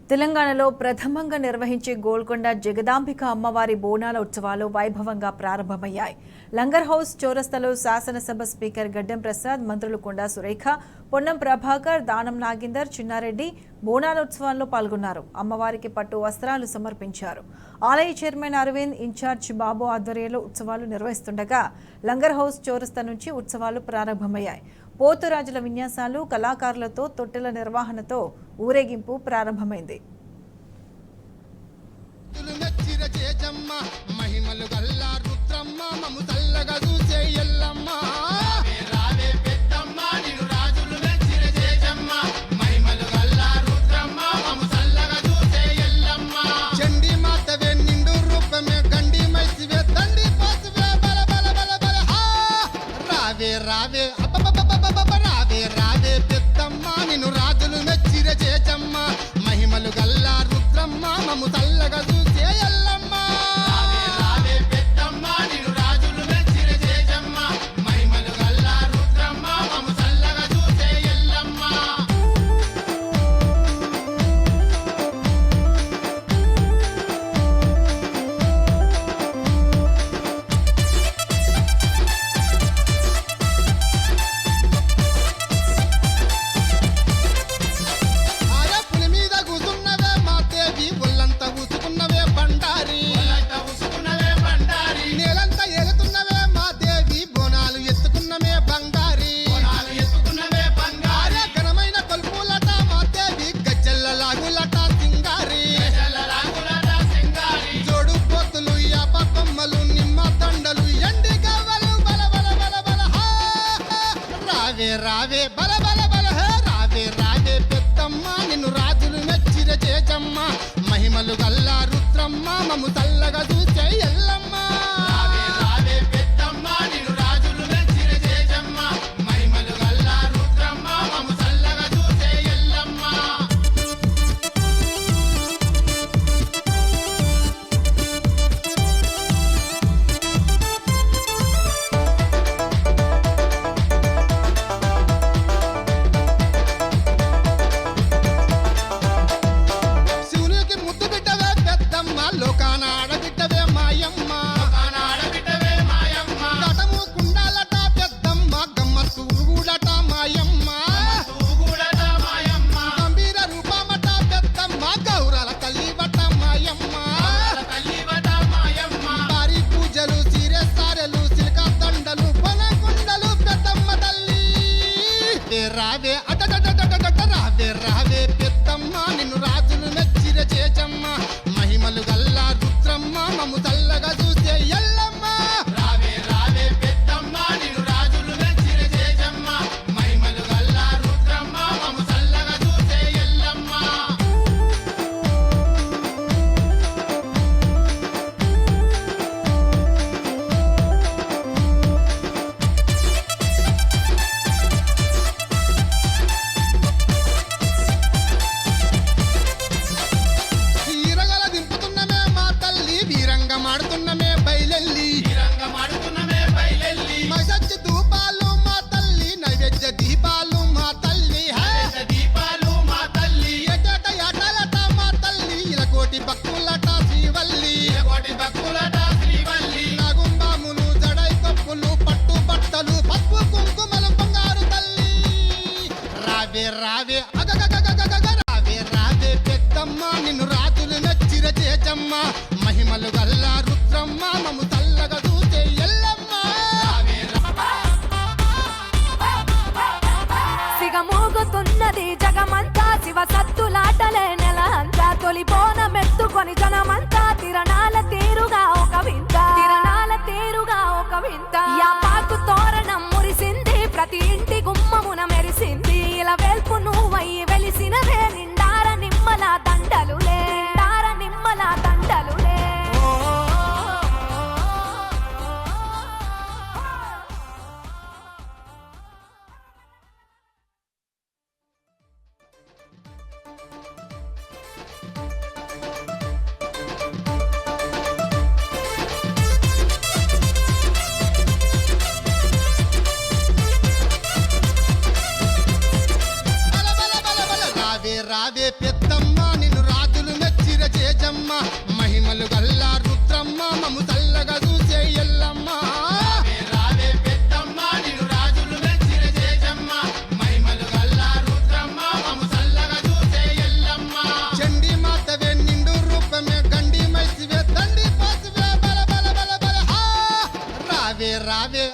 తెలంగాణలో ప్రథమంగా నిర్వహించే గోల్కొండ జగదాంబిక అమ్మవారి బోనాల ఉత్సవాలు వైభవంగా ప్రారంభమయ్యాయి. లంగర్ హౌస్ చౌరస్తాలో శాసనసభ స్పీకర్ గడ్డెం ప్రసాద్, మంత్రులు కొండా సురేఖ, పొన్నం ప్రభాకర్, దానం నాగేందర్, చిన్నారెడ్డి బోనాల ఉత్సవాల్లో పాల్గొన్నారు. అమ్మవారికి పట్టు వస్త్రాలు సమర్పించారు. ఆలయ చైర్మన్ అరవింద్, ఇన్ఛార్జ్ బాబు ఆధ్వర్యంలో ఉత్సవాలు నిర్వహిస్తుండగా లంగర్ హౌస్ చౌరస్తా నుంచి ఉత్సవాలు ప్రారంభమయ్యాయి. పోతురాజుల విన్యాసాలు, కళాకారులతో తొట్టెల నిర్వహణతో ఊరేగింపు ప్రారంభమైంది. రావే రావే రావే పెద్దమ్మ నిన్ను రాజులు మెచ్చిర చేచమ్మ మహిమలు గల్లా రుద్రమ్మ మము తల్లగా చూసే ఎల్లమ్మ రావే పెద్దమ్మ నిన్ను రాజులు మెచ్చిర చేచమ్మ మహిమలు గల్లా రుద్రమ్మ మము తల్లగా చూసే ఎల్లమ్మ. రావే బల బల బల రావే రావే పెద్దమ్మ నిన్ను రాజులు మెచ్చిర చేచమ్మ మహిమలు గల్లా రుద్రమ్మ మము తల్లగా చూసే ఎల్లమ్మ. రావే పెద్దమ్మ నిన్ను రాజులు మెచ్చిర చేచమ్మ మహిమలు గల్లా రుద్రమ్మ మము తల్లగా చూసే ఎల్లమ్మ. లోకాన ఆడబిడ్డవే మాయమ్మ గటము కుండాలట పెద్దమ్మ గమ్మత్తు ఊగుడట మాయమ్మ గంభీర రూపమట పెద్దమ్మ గౌరల తల్లివట మాయమ్మ భారీ పూజలు సీరెసారెలు సిల్క దండలు పొనకుండలు పెద్దమ్మ తల్లి రావే అటటటటట రావే రావే పెద్దమ్మ నిన్ను రాజులు మెచ్చిర చేచమ్మ మహిమలు గల్లా రుద్రమ్మ మము తల్లగా చూసే ఎల్లమ్మ. రావే రావే పెద్దమ్మ నిన్ను రాజులు మెచ్చిర చేచమ్మ మహిమలు గల్లా రుద్రమ్మ మము తల్లగా చూసే ఎల్లమ్మ. మాడుతున్నమే బయలెల్లి మసచ్చి ధూపాలు మా తల్లి నైవేద్య దీపాలు మా తల్లి ఎటట ఎటలట మా తల్లి ఇలకోటి భక్తులట శ్రీవల్లి నాగుంబాములు జడై కప్పులు పట్టు బట్టలు పప్పు కుంకుమలు బంగారు తల్లి రావే రావే రావే రావే పెద్దమ్మ నిన్ను రాజులు నచ్చిర చేచమ్మ మహిమలు గల్లా రుద్రమ్మ మము తల్లగా చూసే ఎల్లమ్మ. సిగమోగుతున్నది జగమంతా శివ సత్తులాటలే నెల అంతా తొలి బోనమెత్తుకొని జనమంతా తిరణాల తీరుగా ఒక వింత యాపాకు తోరణం మురిసింది ప్రతి ఇంటి గుమ్మమున మెరిసింది ఇలా వెల్పు నువ్వయ్యి వెలిసినవే నిండార నిమ్మల దండలులే మైమలు గల్లా రుద్రమ్మ మము చల్లగా చూసే ఎల్లమ్మ రావే పెద్దమ్మ నిన్ను రాజులు మెచ్చిన చేజమ్మ మైమలు గల్లా రుద్రమ్మ మము చల్లగా చూసే ఎల్లమ్మ చండి మాతవే నిండు రూపమే గండి మైసివే తండి పాసువే బల బల బల బల రావే రావే